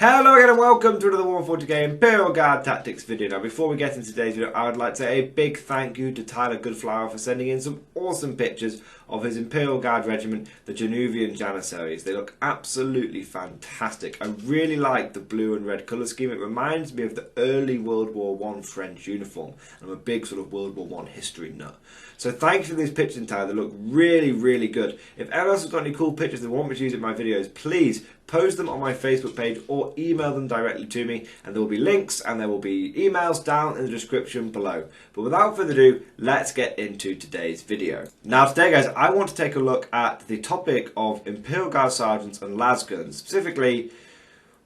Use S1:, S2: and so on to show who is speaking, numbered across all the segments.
S1: Hello again and welcome to another Warhammer 40k Imperial Guard Tactics video. Now before we get into today's video, I would like to say a big thank you to Tyler Goodflower for sending in some awesome pictures of his Imperial Guard regiment, the Januvian Janissaries. They look absolutely fantastic. I really like the blue and red colour scheme. It reminds me of the early World War I French uniform. I'm a big sort of World War I history nut. So thanks for these pictures, Tyler. They look really good. If anyone else has got any cool pictures they want me to use in my videos, please post them on my Facebook page or email them directly to me, and there will be links and there will be emails down in the description below. But without further ado, let's get into today's video. Now today guys, I want to take a look at the topic of Imperial Guard Sergeants and Lasguns. Specifically,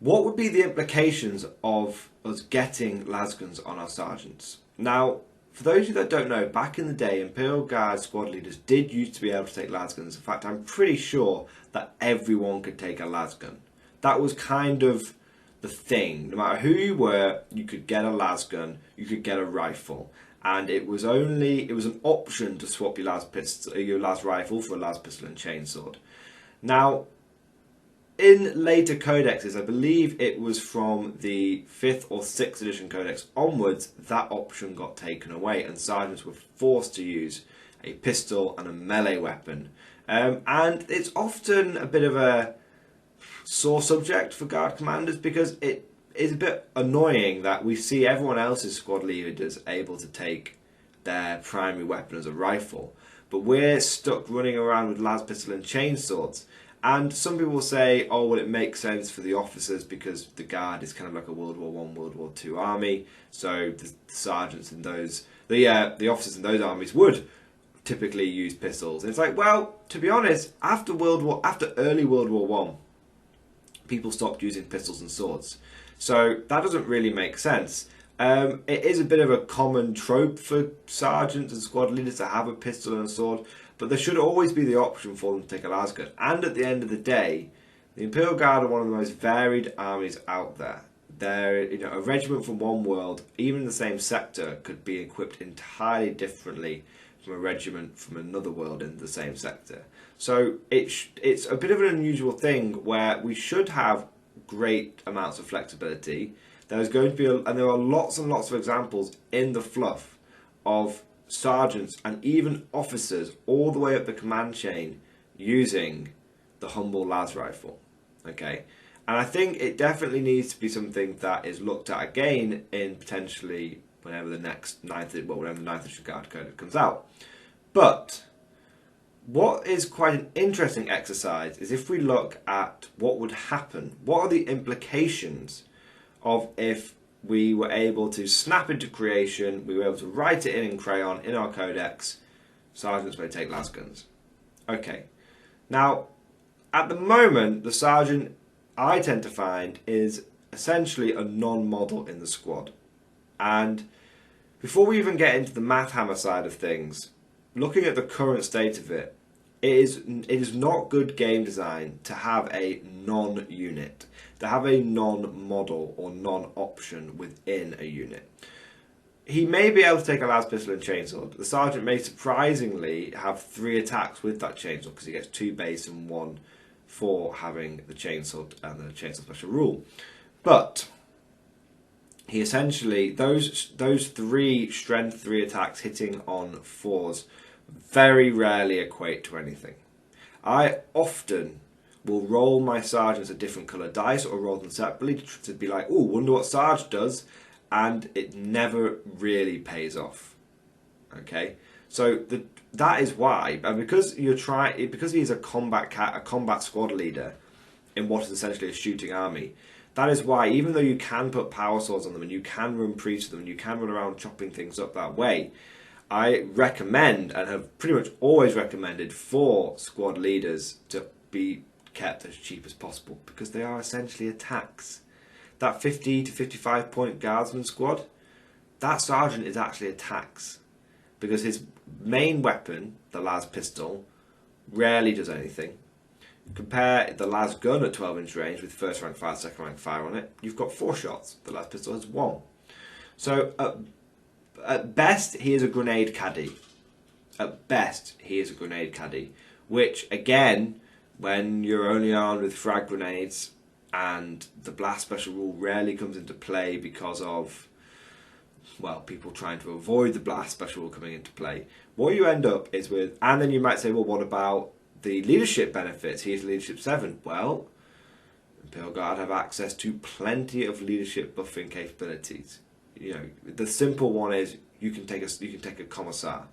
S1: what would be the implications of us getting Lasguns on our Sergeants? Now, for those of you that don't know, back in the day, Imperial Guard squad leaders did used to be able to take Lasguns. In fact, I'm pretty sure that everyone could take a Lasgun. That was kind of the thing. No matter who you were, you could get a Lasgun, you could get a rifle. And it was an option to swap your las rifle for a las pistol and chainsword. Now, in later codexes, I believe it was from the 5th or 6th edition codex onwards, that option got taken away and sergeants were forced to use a pistol and a melee weapon. And it's often a bit of a sore subject for guard commanders because it is a bit annoying that we see everyone else's squad leaders able to take their primary weapon as a rifle, but we're stuck running around with las pistol and chainswords. And some people say, oh, well, it makes sense for the officers because the Guard is kind of like a World War I, World War II army. So the sergeants in those, the officers in those armies would typically use pistols. And it's like, well, to be honest, after early World War I, people stopped using pistols and swords. So that doesn't really make sense. It is a bit of a common trope for sergeants and squad leaders to have a pistol and a sword, but there should always be the option for them to take a lasgun. And at the end of the day, the Imperial Guard are one of the most varied armies out there. They're, a regiment from one world, even in the same sector, could be equipped entirely differently from a regiment from another world in the same sector. So it's a bit of an unusual thing where we should have great amounts of flexibility. There's going to be, and there are lots and lots of examples in the fluff of sergeants and even officers all the way up the command chain using the humble las rifle. Okay, and I think it definitely needs to be something that is looked at again in potentially whenever the next whenever the 9th edition Guard Code comes out. But what is quite an interesting exercise is if we look at what would happen, what are the implications of if we were able to snap into creation, we were able to write it in crayon in our codex, sergeants may take lasguns. Okay, now at the moment the sergeant I tend to find is essentially a non-model in the squad. And before we even get into the math hammer side of things, looking at the current state of it, it is not good game design to have a non-unit, to have a non-model or non-option within a unit. He may be able to take a las pistol and chainsword. The sergeant may surprisingly have 3 attacks with that chainsword because he gets 2 base and 1 for having the chainsword and the chainsword special rule. But he essentially, those 3 strength 3 attacks hitting on 4s very rarely equate to anything. I often will roll my sergeants a different colour dice or roll them separately to be like, oh, wonder what Sarge does, and it never really pays off. Okay, so that is why, and because he's a combat squad leader in what is essentially a shooting army, that is why, even though you can put power swords on them and you can run priests with them and you can run around chopping things up that way, I recommend and have pretty much always recommended for squad leaders to be kept as cheap as possible because they are essentially attacks. That 50 to 55 point guardsman squad, that sergeant is actually attacks because his main weapon, the las pistol, rarely does anything. Compare the las gun at 12-inch range with first rank fire, second rank fire on it, you've got 4 shots. The las pistol has 1. So at best, he is a grenade caddy. At best, he is a grenade caddy, which again, when you're only armed with frag grenades, and the blast special rule rarely comes into play because of, well, people trying to avoid the blast special rule coming into play. What you end up is with, and then you might say, well, what about the leadership benefits? Here's leadership 7. Well, Imperial Guard have access to plenty of leadership buffing capabilities. You know, the simple one is you can take a commissar,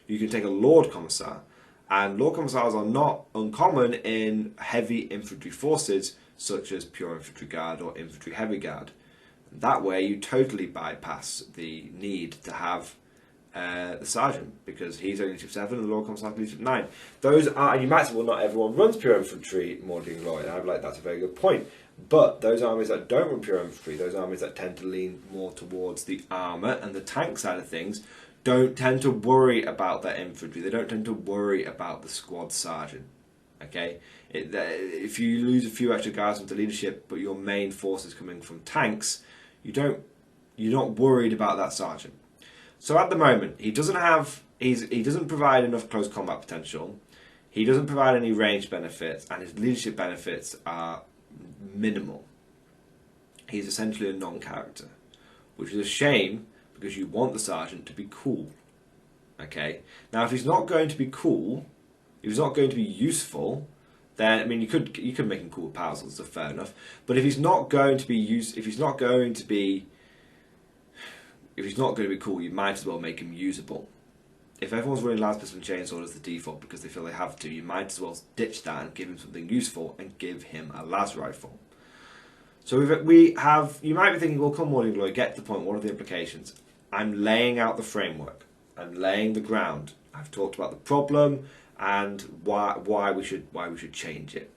S1: you can take a Lord Commissar, and Lord Commissars are not uncommon in heavy infantry forces such as Pure Infantry Guard or Infantry Heavy Guard. That way you totally bypass the need to have the Sergeant, because he's only leadership 7 and the Lord Commissar is leadership 9. Those are, and you might say, well, not everyone runs Pure Infantry Mordian Glory, and I'm like, that's a very good point. But those armies that don't run Pure Infantry, those armies that tend to lean more towards the armour and the tank side of things, don't tend to worry about their infantry. They don't tend to worry about the squad sergeant. Okay, if you lose a few extra guys into leadership, but your main force is coming from tanks, you're not worried about that sergeant. So at the moment, he doesn't provide enough close combat potential. He doesn't provide any range benefits, and his leadership benefits are minimal. He's essentially a non-character, which is a shame because you want the sergeant to be cool. Okay, now if he's not going to be cool, if he's not going to be useful, then I mean you could make him cool with power sources, so fair enough. But if he's not going to be cool, you might as well make him usable. If everyone's running Las Pistol and Chainsaw as the default because they feel they have to, you might as well ditch that and give him something useful and give him a las rifle. So you might be thinking, well, come Mordian Glory, get to the point, what are the implications? I'm laying out the framework. I'm laying the ground. I've talked about the problem and why we should change it.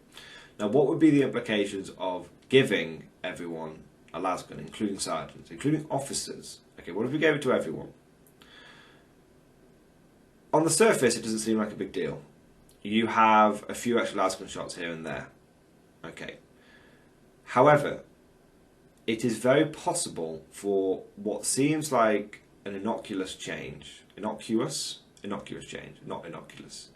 S1: Now, what would be the implications of giving everyone a lasgun, including sergeants, including officers? Okay, what if we gave it to everyone? On the surface, it doesn't seem like a big deal. You have a few extra lasgun shots here and there. Okay. However, it is very possible for what seems like an innocuous change. Innocuous change, not innocuous.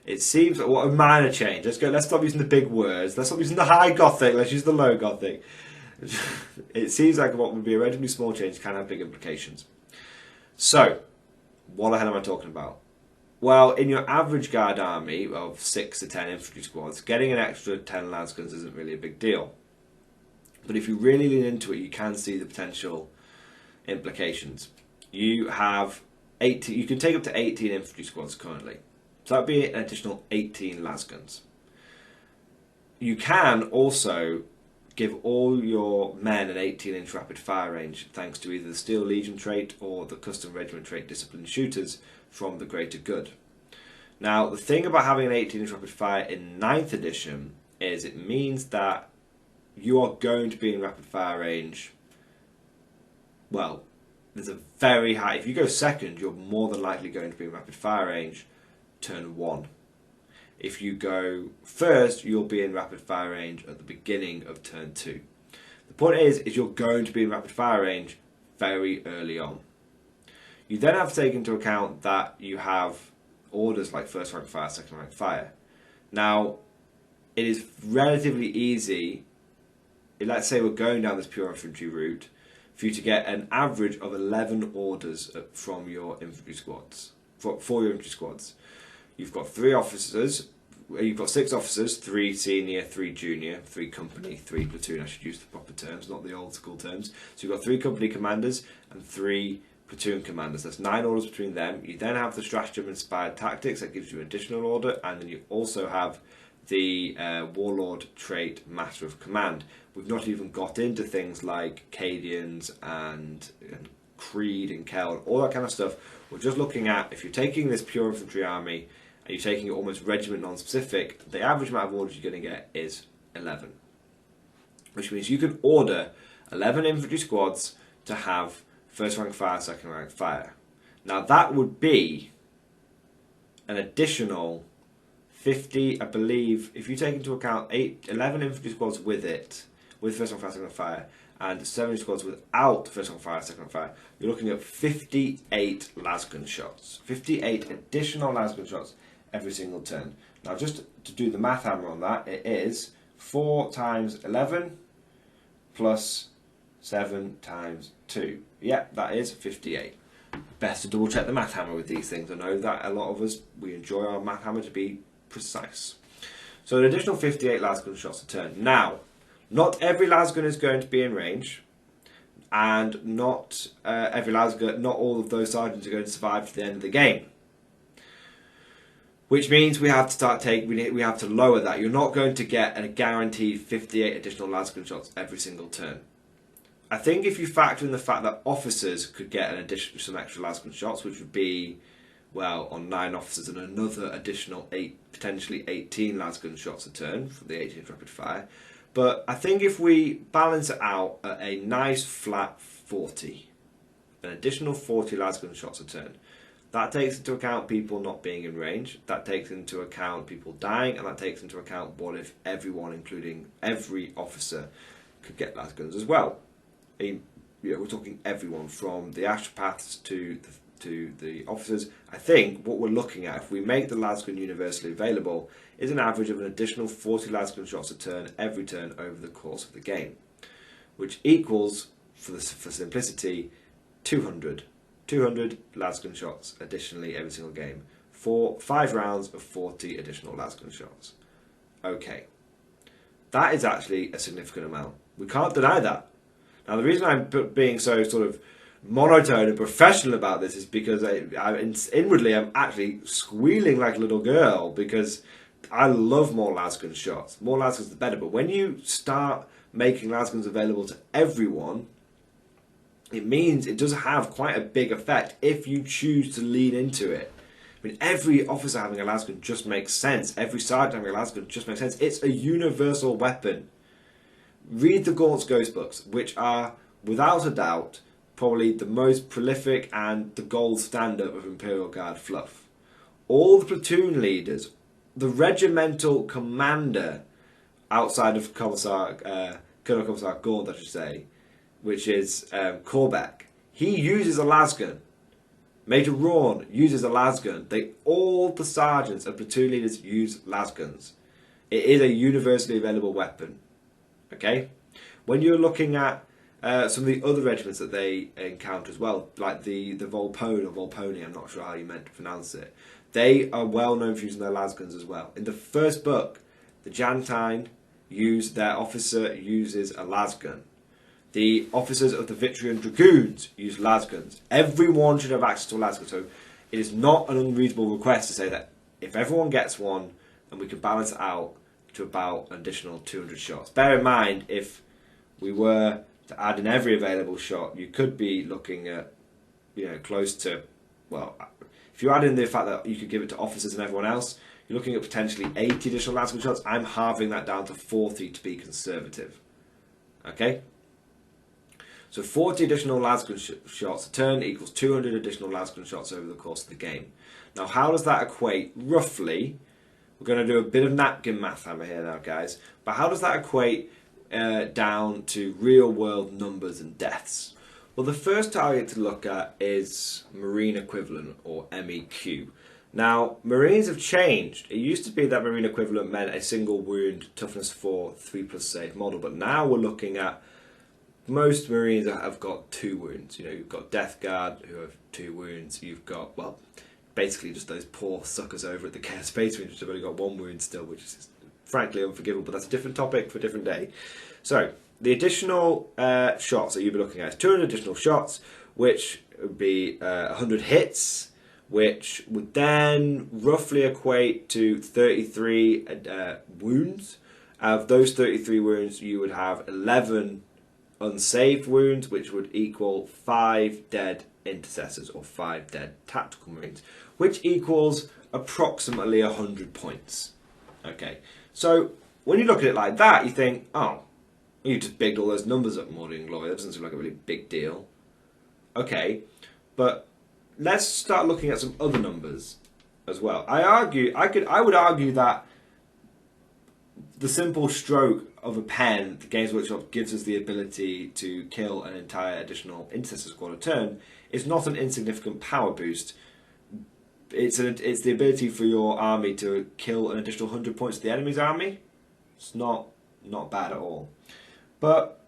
S1: It seems like a minor change. Let's stop using the big words. Let's stop using the high Gothic. Let's use the low Gothic. It seems like what would be a relatively small change can have big implications. So, what the hell am I talking about? Well, in your average guard army of 6 to 10 infantry squads, getting an extra 10 lasguns isn't really a big deal. But if you really lean into it, you can see the potential implications. You have 18. You can take up to 18 infantry squads currently. So that'd be an additional 18 lasguns. You can also give all your men an 18-inch rapid fire range thanks to either the Steel Legion trait or the Custom Regiment trait Disciplined Shooters from the Greater Good. Now, the thing about having an 18-inch rapid fire in 9th edition is it means that you are going to be in rapid fire range. Well, there's a very high, if you go second, you're more than likely going to be in rapid fire range turn 1. If you go first, you'll be in rapid fire range at the beginning of turn 2. The point is you're going to be in rapid fire range very early on. You then have to take into account that you have orders like first rank fire, second rank fire. Now, it is relatively easy, let's say we're going down this pure infantry route, for you to get an average of 11 orders from your infantry squads, for your infantry squads. You've got 3 officers, you've got 6 officers, 3 senior, 3 junior, 3 company, 3 platoon. I should use the proper terms, not the old school terms. So you've got 3 company commanders and 3 platoon commanders. That's 9 orders between them. You then have the stratagem inspired tactics that gives you additional order, and then you also have the warlord trait master of command. We've not even got into things like Cadians and Creed and Kel, all that kind of stuff. We're just looking at, if you're taking this pure infantry army and you're taking it almost regiment non-specific, the average amount of orders you're going to get is 11. Which means you can order 11 infantry squads to have first rank fire, second rank fire. Now that would be an additional 50, I believe, if you take into account 11 infantry squads with it, with first rank fire, second rank fire, and 7 squads without first rank fire, second rank fire, you're looking at 58 lasgun shots. 58 additional lasgun shots every single turn. Now, just to do the math hammer on that, it is 4 times 11 plus 7 times 2. Yep, that is 58. Best to double check the math hammer with these things. I know that a lot of us, we enjoy our math hammer to be precise. So an additional 58 lasgun shots a turn. Now, not every lasgun is going to be in range, and not every lasgun, not all of those sergeants are going to survive to the end of the game. Which means we have to we have to lower that. You're not going to get a guaranteed 58 additional lasgun shots every single turn. I think if you factor in the fact that officers could get some extra lasgun shots, which would be, well, on 9 officers and another additional 8, potentially 18 lasgun shots a turn from the 18th rapid fire. But I think if we balance it out at a nice flat 40, an additional 40 lasgun shots a turn, that takes into account people not being in range, that takes into account people dying, and that takes into account what if everyone, including every officer, could get lasguns as well. We're talking everyone from the astropaths to the officers. I think what we're looking at, if we make the lasgun universally available, is an average of an additional 40 lasgun shots a turn every turn over the course of the game, which equals, for simplicity, 200 lasgun shots additionally every single game for 5 rounds of 40 additional lasgun shots. Okay, that is actually a significant amount. We can't deny that. Now, the reason I'm being so sort of monotone and professional about this is because inwardly I'm actually squealing like a little girl, because I love more lasgun shots. More lasguns the better. But when you start making lasguns available to everyone, it means it does have quite a big effect if you choose to lean into it. I mean, every officer having a lasgun just makes sense. Every sergeant having a lasgun just makes sense. It's a universal weapon. Read the Gaunt's Ghost books, which are, without a doubt, probably the most prolific and the gold standard of Imperial Guard fluff. All the platoon leaders, the regimental commander, outside of Colonel Commissar Gaunt, I should say, which is Corbeck, he uses a lasgun. Major Rawn uses a lasgun. All the sergeants and platoon leaders use lasguns. It is a universally available weapon. Okay, when you're looking at some of the other regiments that they encounter as well, like the Volpone or Volpone, I'm not sure how you meant to pronounce it, they are well known for using their lasguns as well. In the first book, the Jantine their officer uses a lasgun. The officers of the Vitrian Dragoons use lasguns. Everyone should have access to a lasgun, so it is not an unreasonable request to say that if everyone gets one, and we can balance it out to about an additional 200 shots. Bear in mind, if we were to add in every available shot, you could be looking at, close to, well, if you add in the fact that you could give it to officers and everyone else, you're looking at potentially 80 additional lasgun shots. I'm halving that down to 40 to be conservative. Okay? So 40 additional lasgun shots a turn equals 200 additional lasgun shots over the course of the game. Now, how does that equate roughly? We're going to do a bit of napkin math hammer here now, guys. But how does that equate down to real-world numbers and deaths? Well, the first target to look at is Marine Equivalent, or MEQ. Now, Marines have changed. It used to be that Marine Equivalent meant a single wound, toughness 4, 3+ save model. But now we're looking at most Marines have got 2 wounds. You've got Death Guard who have 2 wounds. You've got, well, basically just those poor suckers over at the Chaos Space Marines which have only got 1 wound still, which is frankly unforgivable, but that's a different topic for a different day. So, the additional shots that you'll be looking at is 200 additional shots, which would be 100 hits, which would then roughly equate to 33 wounds. Out of those 33 wounds, you would have 11 unsaved wounds, which would equal 5 dead intercessors or 5 dead tactical marines, which equals approximately 100 points. Okay, so when you look at it like that, you think, oh, you just bigged all those numbers up, Mordian Glory. That doesn't seem like a really big deal. Okay, but let's start looking at some other numbers as well. I would argue that the simple stroke of a pen, the Games Workshop gives us the ability to kill an entire additional intercessor squad a turn, is not an insignificant power boost. It's the ability for your army to kill an additional 100 points to the enemy's army. It's not not bad at all. But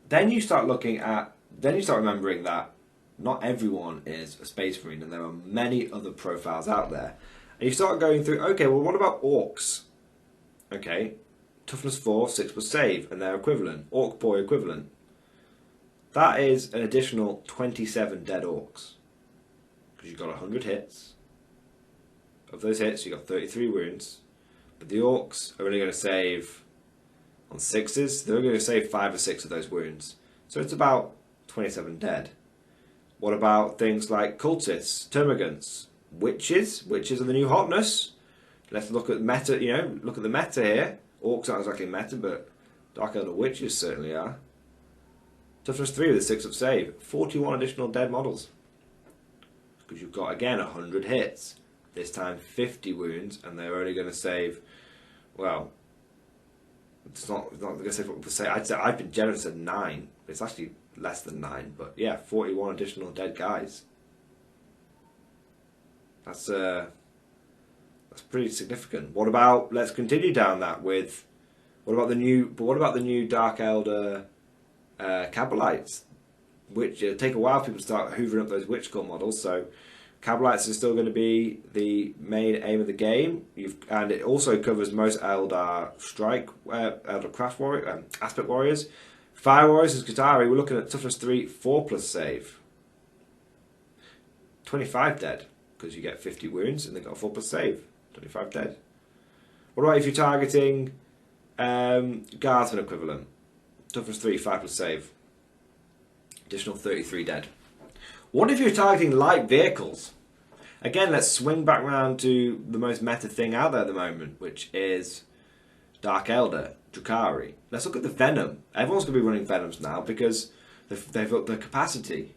S1: then you start remembering that not everyone is a Space Marine, and there are many other profiles out there. And you start going through, okay, well, what about Orcs? Okay, toughness 4, 6+ save, and their equivalent, Orc Boy equivalent. That is an additional 27 dead Orcs. Because you've got 100 hits. Of those hits, you've got 33 wounds. But the Orcs are only going to save on 6s. They're only going to save 5 or 6 of those wounds. So it's about 27 dead. What about things like Cultists, Termagants, Witches? Witches are the new hotness. Let's look at meta, look at the meta here. Orcs aren't exactly meta, but Dark Elder Witches certainly are. Toughness 3 with a 6 up save. 41 additional dead models. Because you've got, again, 100 hits. This time 50 wounds, and they're only going to save, well, it's not going to save what people say. I've been generous at 9. It's actually less than 9, but yeah, 41 additional dead guys. That's pretty significant. What about, let's continue down that with, what about the new Dark Elder Cabalites? Which take a while for people to start hoovering up those Witch Cult models, so Cabalites is still going to be the main aim of the game. And it also covers most Eldar Strike, Eldar Craft Warrior, Aspect Warriors. Fire Warriors and Skitarii, we're looking at toughness 3, 4+ save. 25 dead, because you get 50 wounds and they've got a 4+ save. 25 dead. What about if you're targeting Guardsman equivalent? Toughness 3, 5+ save. Additional 33 dead. What if you're targeting light vehicles? Again, let's swing back around to the most meta thing out there at the moment, which is Dark Elder, Drukhari. Let's look at the Venom. Everyone's going to be running Venoms now because they've upped their capacity.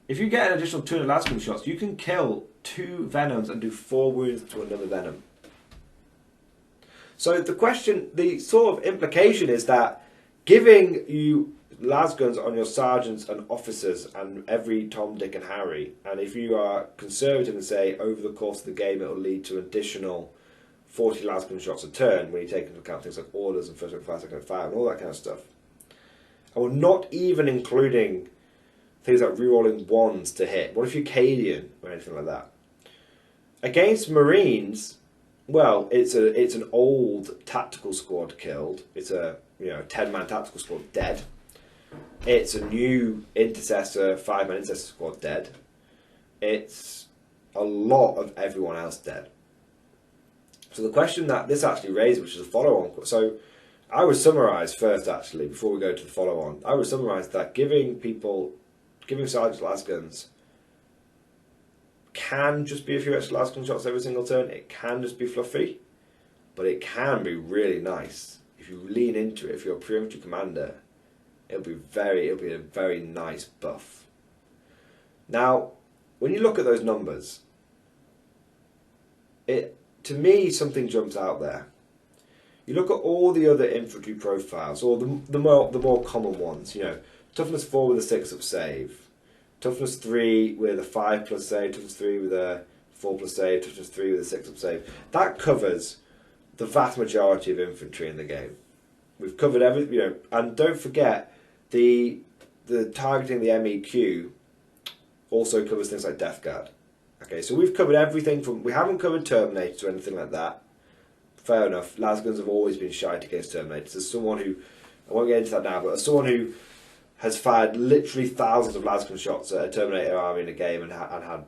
S1: If you get an additional 200 Lasgun shots, you can kill 2 Venoms and do 4 wounds to another Venom. So the sort of implication is that giving you Lasguns on your sergeants and officers and every Tom, Dick and Harry, and if you are conservative and say over the course of the game it will lead to additional 40 Lasgun shots a turn when you take into account things like orders and first fire, second fire and all that kind of stuff. And we're not even including things like rerolling 1s to hit. What if you're Cadian or anything like that? Against Marines, well, it's an old tactical squad killed. It's a 10-man tactical squad dead. It's a new intercessor, 5-man intercessor squad dead. It's a lot of everyone else dead. So the question that this actually raised, which is a follow-on, so I would summarise first actually, before we go to the follow-on, I would summarise that giving sergeants Lasguns can just be a few extra Lasgun shots every single turn. It can just be fluffy, but it can be really nice. If you lean into it, if you're a pre-infantry commander, it'll be a very nice buff. Now, when you look at those numbers, to me something jumps out there. You look at all the other infantry profiles, or the more common ones. Toughness 4 with a 6 up save, toughness 3 with a 5+ save, toughness 3 with a 4+ save, toughness 3 with a 6 up save. That covers the vast majority of infantry in the game. We've covered everything, and don't forget the targeting the MEQ also covers things like Death Guard. Okay, so we've covered everything we haven't covered Terminators or anything like that. Fair enough. Lasguns have always been shite against Terminators. As someone who, I won't get into that now, but as someone who has fired literally thousands of Lasgun shots at a Terminator army in a game and had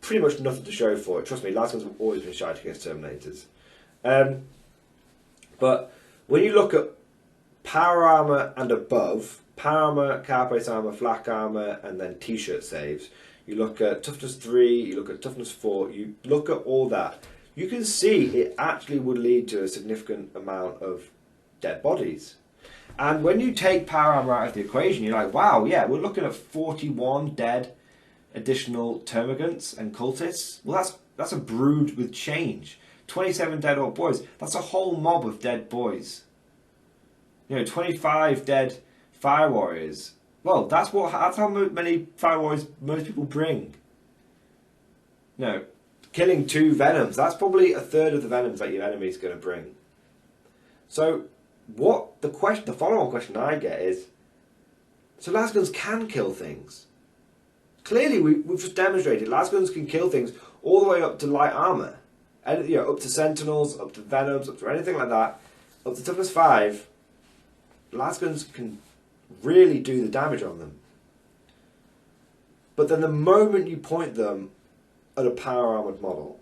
S1: pretty much nothing to show for it. Trust me, Lasguns have always been shite against Terminators. But when you look at power armor and above, power armor, carapace armor, flak armor, and then t-shirt saves, you look at toughness 3, you look at toughness 4, you look at all that, you can see it actually would lead to a significant amount of dead bodies. And when you take power armor out of the equation, you're like, wow, yeah, we're looking at 41 dead additional termagants and cultists. Well, that's a brood with change. 27 dead orc boys. That's a whole mob of dead boys. 25 dead fire warriors. Well, that's how many fire warriors most people bring. Killing 2 venoms. That's probably a third of the venoms that your enemy's going to bring. So what the follow-on question I get is, so Lasguns can kill things. Clearly, we've just demonstrated Lasguns can kill things all the way up to light armour. And, you know, up to Sentinels, up to Venoms, up to anything like that, up to toughness 5, Lasguns can really do the damage on them. But then the moment you point them at a power armoured model,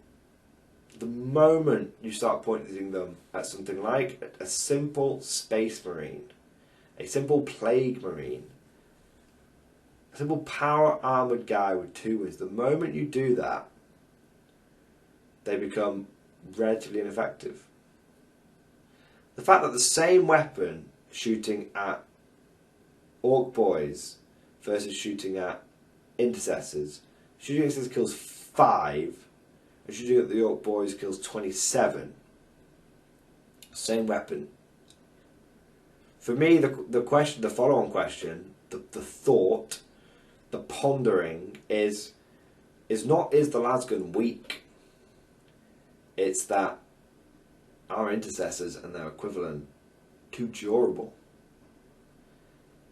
S1: the moment you start pointing them at something like a simple Space Marine, a simple Plague Marine, a simple power armoured guy with 2 wins, the moment you do that, they become relatively ineffective. The fact that the same weapon shooting at Orc Boys versus shooting at Intercessors, shooting at Intercessors kills 5, and shooting at the Orc Boys kills 27. Same weapon. For me, the follow-on question, the thought, the pondering is not, is the Lasgun weak? It's that our Intercessors and their equivalent too durable.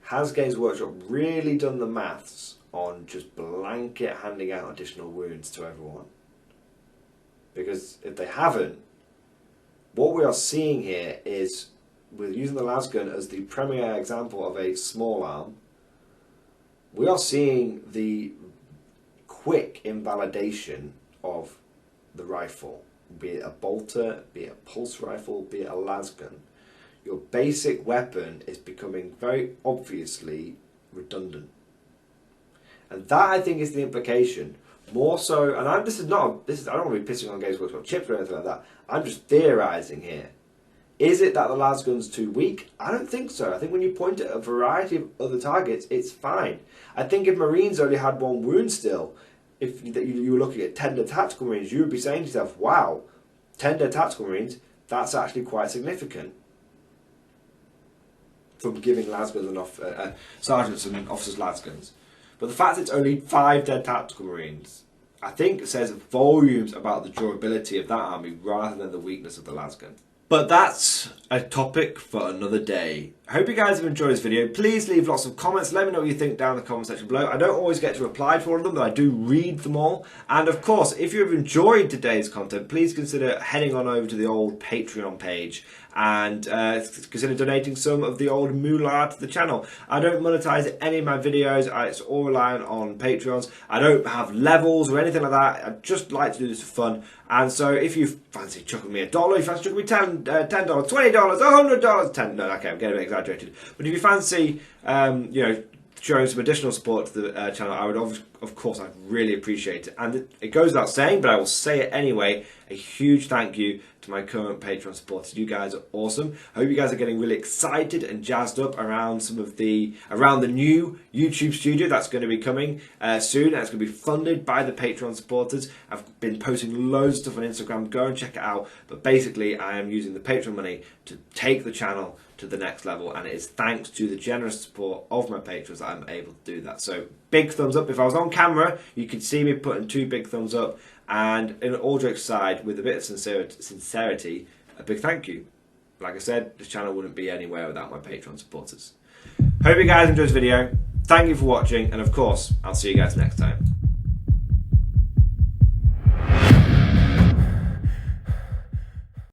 S1: Has Games Workshop really done the maths on just blanket handing out additional wounds to everyone? Because if they haven't, what we are seeing here is, we're using the Lasgun as the premier example of a small arm, we are seeing the quick invalidation of the rifle. Be it a bolter, be it a pulse rifle, be it a Lasgun. Your basic weapon is becoming very obviously redundant. And that, I think, is the implication. More so, and I don't want to be pissing on Games Workshop chips or anything like that. I'm just theorising here. Is it that the Lasgun's too weak? I don't think so. I think when you point at a variety of other targets, it's fine. I think if Marines only had 1 wound still, if you were looking at Tender Tactical Marines, you would be saying to yourself, wow, Tender Tactical Marines, that's actually quite significant. From giving Lasguns sergeants and officers Lasguns. But the fact it's only 5 dead Tactical Marines, I think says volumes about the durability of that army rather than the weakness of the Lasgun. But that's a topic for another day. I hope you guys have enjoyed this video. Please leave lots of comments. Let me know what you think down in the comment section below. I don't always get to reply to all of them, but I do read them all. And of course, if you've enjoyed today's content, please consider heading on over to the old Patreon page and consider donating some of the old moolah to the channel. I don't monetize any of my videos. It's all reliant on Patreons. I don't have levels or anything like that. I just like to do this for fun. And so if you fancy chucking me $1, if you fancy chucking me $10, $20, $100, 10. No, okay, I'm getting a bit exaggerated. But if you fancy, you know, showing some additional support to the channel, I would of course, I'd really appreciate it. And it goes without saying, but I will say it anyway, a huge thank you to my current Patreon supporters. You guys are awesome. I hope you guys are getting really excited and jazzed up around around the new YouTube studio that's going to be coming soon. That's going to be funded by the Patreon supporters. I've been posting loads of stuff on Instagram. Go and check it out. But basically, I am using the Patreon money to take the channel to the next level, and it is thanks to the generous support of my patrons that I'm able to do that. So big thumbs up. If I was on camera, you could see me putting 2 big thumbs up, and in all jokes aside, with a bit of sincerity, a big thank you. Like I said, this channel wouldn't be anywhere without my Patreon supporters. Hope you guys enjoyed this video. Thank you for watching, and of course, I'll see you guys next time.